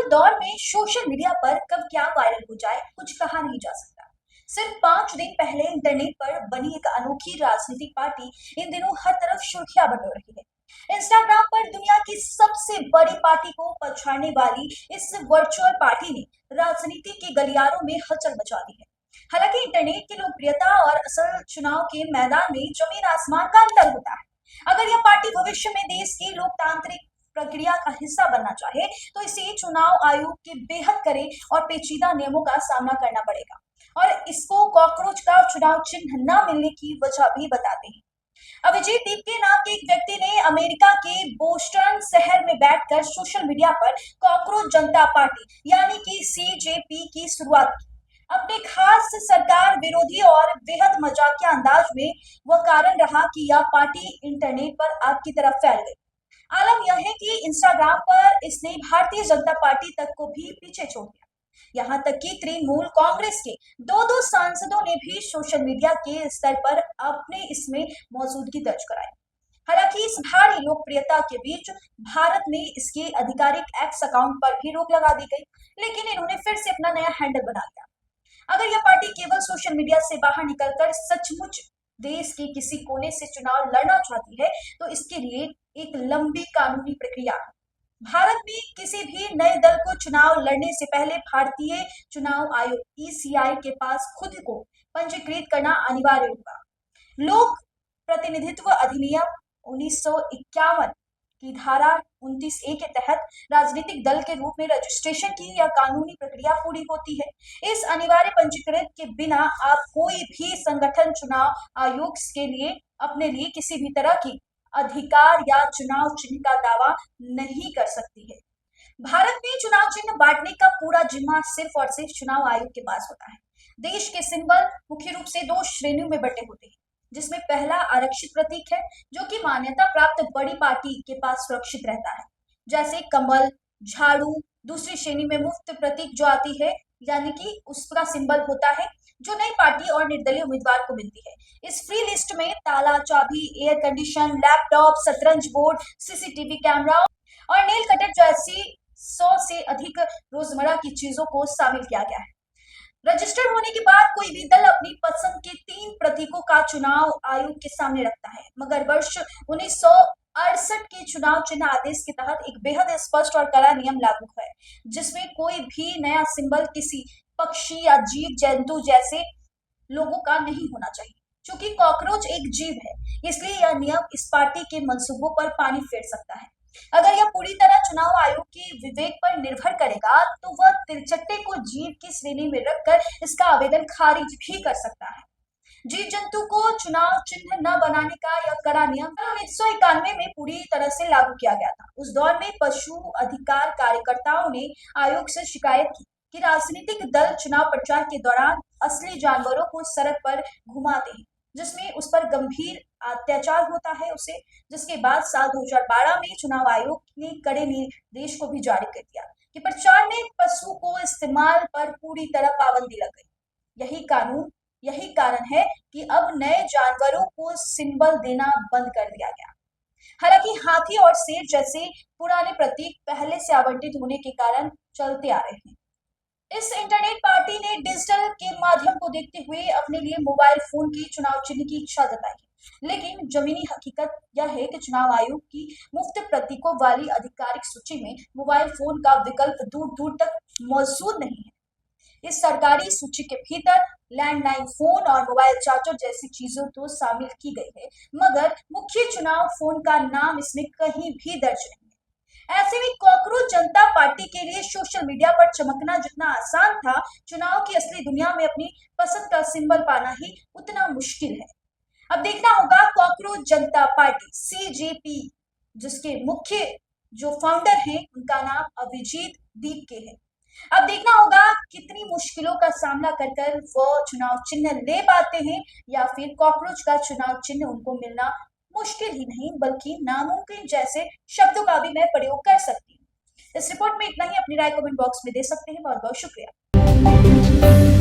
दौर में social media पर कब क्या वायरल हो जाए कुछ कहा नहीं जा सकता। सिर्फ 5 दिन पहले इंटरनेट पर बनी एक अनोखी राजनीतिक पार्टी इन दिनों हर तरफ सुर्खियां बटोर रही है। इंस्टाग्राम पर दुनिया की सबसे बड़ी पार्टी को पछाड़ने वाली इस वर्चुअल पार्टी ने राजनीति के गलियारों में हलचल मचा दी है। हालांकि इंटरनेट की लोकप्रियता और असल चुनाव के मैदान में जमीन आसमान का अंतर होता है। अगर यह पार्टी भविष्य में देश की लोकतांत्रिक प्रक्रिया का हिस्सा बनना चाहे तो इसे चुनाव आयोग के बेहद कड़े और पेचीदा नियमों का सामना करना पड़ेगा। और इसको कॉकरोच का चुनाव चिन्ह न मिलने की वजह भी बताते हैं। अभिजीत दीपके नाम के एक व्यक्ति ने अमेरिका के बोस्टन शहर में बैठकर सोशल मीडिया पर कॉकरोच जनता पार्टी यानी कि सीजेपी की शुरुआत की। अपने खास सरकार विरोधी और बेहद मजाकिया अंदाज में वह कारण रहा कि यह पार्टी इंटरनेट पर आग की तरफ फैल गई। आलम यह है कि इंस्टाग्राम पर इसने भारतीय जनता पार्टी तक को भी पीछे छोड़ दिया। यहाँ तक कि तृणमूल कांग्रेस के दो सांसदों ने भी सोशल मीडिया के स्तर पर अपने इसमें मौजूदगी दर्ज कराई। हालांकि इस भारी लोकप्रियता के बीच भारत में इसके आधिकारिक एक्स अकाउंट पर भी रोक लगा दी गई, लेकिन इन्होंने फिर से अपना नया हैंडल बना लिया। अगर यह पार्टी केवल सोशल मीडिया से बाहर निकलकर सचमुच देश के किसी कोने से चुनाव लड़ना चाहती है तो इसके लिए एक लंबी कानूनी प्रक्रिया है। भारत में किसी भी नए दल को चुनाव लड़ने से पहले भारतीय चुनाव आयोग ईसीआई के पास खुद को पंजीकृत करना अनिवार्य होगा। लोक प्रतिनिधित्व अधिनियम 1951 की धारा 29A के तहत राजनीतिक दल के रूप में रजिस्ट्रेशन की यह कानूनी प्रक्रिया पूरी होती है। इस अनिवार्य पंजीकृत के बिना आप कोई भी संगठन चुनाव आयोग के लिए अपने लिए किसी भी तरह की अधिकार या चुनाव चिन्ह का दावा नहीं कर सकती है। भारत में चुनाव चिन्ह बांटने का पूरा जिम्मा सिर्फ और सिर्फ चुनाव आयोग के पास होता है। देश के सिंबल मुख्य रूप से 2 श्रेणियों में बंटे होते हैं, जिसमें पहला आरक्षित प्रतीक है जो कि मान्यता प्राप्त बड़ी पार्टी के पास सुरक्षित रहता है, जैसे कमल, झाड़ू। दूसरी श्रेणी में मुफ्त प्रतीक जो आती है यानी कि उसका सिंबल होता है जो नई पार्टी और निर्दलीय उम्मीदवार को मिलती है। इस फ्री लिस्ट में ताला, चाबी, एयर कंडीशन, लैपटॉप, शतरंज बोर्ड, सीसीटीवी कैमरा और नेल कटर जैसी 100 से अधिक रोजमर्रा की चीजों को शामिल किया गया है। रजिस्टर्ड होने के बाद कोई भी दल अपनी पसंद के 3 प्रतीकों का चुनाव आयोग के सामने रखता है, मगर वर्ष 1968 के चुनाव चिन्ह आदेश के तहत एक बेहद स्पष्ट और कड़ा नियम लागू है, जिसमें कोई भी नया सिंबल किसी पक्षी या जीव जंतु जैसे लोगों का नहीं होना चाहिए। चूंकि कॉकरोच एक जीव है, इसलिए यह नियम इस पार्टी के मंसूबों पर पानी फेर सकता है। अगर यह पूरी तरह चुनाव आयोग के विवेक पर निर्भर करेगा तो वह तिरचट्टे को जीव की श्रेणी में रखकर इसका आवेदन खारिज भी कर सकता है। जीव जंतु को चुनाव चिन्ह न बनाने का यह कड़ा नियम 1991 में पूरी तरह से लागू किया गया था। उस दौर में पशु अधिकार कार्यकर्ताओं ने आयोग से शिकायत की कि राजनीतिक दल चुनाव प्रचार के दौरान असली जानवरों को सड़क पर घुमाते हैं, जिसमें उस पर गंभीर अत्याचार होता है उसे। जिसके बाद साल 2012 में चुनाव आयोग ने कड़े निर्देश को भी जारी कर दिया कि प्रचार में पशु को इस्तेमाल पर पूरी तरह पाबंदी लग गई। यही कारण है कि अब नए जानवरों को सिंबल देना बंद कर दिया गया। हालांकि हाथी और शेर जैसे पुराने प्रतीक पहले से आवंटित होने के कारण चलते आ रहे हैं। इस इंटरनेट पार्टी ने डिजिटल के माध्यम को देखते हुए अपने लिए मोबाइल फोन की चुनाव चिन्ह की इच्छा जताई, लेकिन जमीनी हकीकत यह है कि चुनाव आयोग की मुफ्त प्रतीकों वाली आधिकारिक सूची में मोबाइल फोन का विकल्प दूर दूर तक मौजूद नहीं है। इस सरकारी सूची के भीतर लैंडलाइन फोन और मोबाइल चार्जर जैसी चीजों तो शामिल की गई है, मगर मुख्य चुनाव फोन का नाम इसमें कहीं भी दर्ज नहीं है। ऐसे में कॉकरोच जनता पार्टी के लिए सोशल मीडिया पर चमकना जितना आसान था, चुनाव की असली दुनिया में अपनी पसंद का सिंबल पाना ही उतना मुश्किल है। अब देखना होगा कॉकरोच जनता पार्टी सीजेपी, जिसके मुख्य जो फाउंडर हैं उनका नाम अभिजीत दीपके है। अब देखना होगा कितनी मुश्किलों का सामना कर कर वो चुनाव चिन्ह ले पाते हैं, या फिर कॉकरोच का चुनाव चिन्ह उनको मिलना मुश्किल ही नहीं बल्कि नामुमकिन जैसे शब्दों का भी मैं प्रयोग कर सकती हूँ। इस रिपोर्ट में इतना ही। अपनी राय कमेंट बॉक्स में दे सकते हैं। बहुत बहुत शुक्रिया।